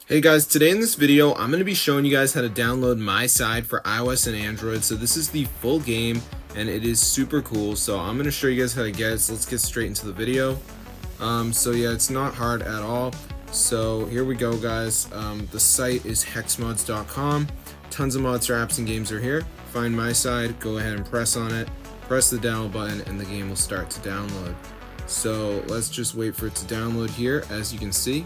Hey guys, today in this video, I'm going to be showing you guys how to download Miside for iOS and Android. So this is the full game and it is super cool. So I'm going to show you guys how to get it. So let's get straight into the video. So yeah, it's not hard at all. So here we go guys. The site is hexmods.com. Tons of mods for apps and games are here. Find Miside, go ahead and press on it. Press the download button and the game will start to download. So let's just wait for it to download here. As you can see,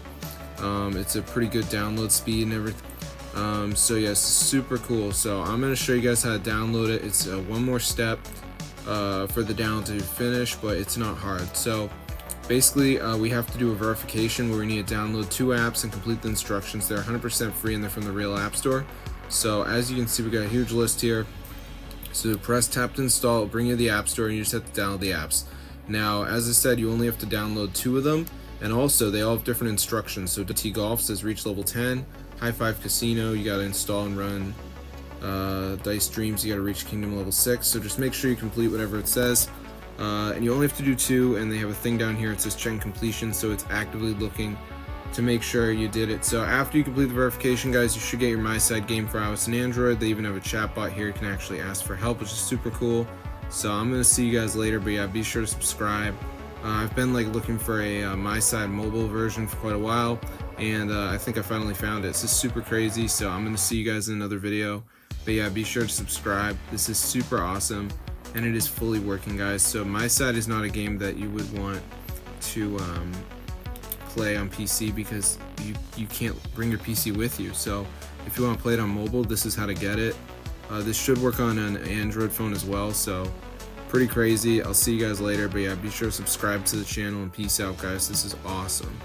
it's a pretty good download speed and everything. So yes, super cool. So I'm going to show you guys how to download it. It's one more step for the download to finish, but it's not hard. So basically we have to do a verification where we need to download 2 apps and complete the instructions. They're 100% free and they're from the real app store. So as you can see, we got a huge list here. So press tap to install, it'll bring you to the app store and you just have to download the apps. Now as I said, you only have to download 2 of them. And also, they all have different instructions. So T Golf says reach level 10. High Five Casino, you gotta install and run. Dice Dreams, you gotta reach Kingdom level 6. So just make sure you complete whatever it says. And you only have to do 2, and they have a thing down here, it says check completion, so it's actively looking to make sure you did it. So after you complete the verification, guys, you should get your Miside game for iOS and Android. They even have a chat bot here, you can actually ask for help, which is super cool. So I'm gonna see you guys later, but yeah, be sure to subscribe. I've been looking for a Miside mobile version for quite a while, and I think I finally found it. This is super crazy, so I'm going to see you guys in another video. But yeah, be sure to subscribe. This is super awesome, and it is fully working, guys. So Miside is not a game that you would want to play on PC because you can't bring your PC with you. So if you want to play it on mobile, this is how to get it. This should work on an Android phone as well, so pretty crazy. I'll see you guys later, but yeah, be sure to subscribe to the channel and peace out, guys. This is awesome.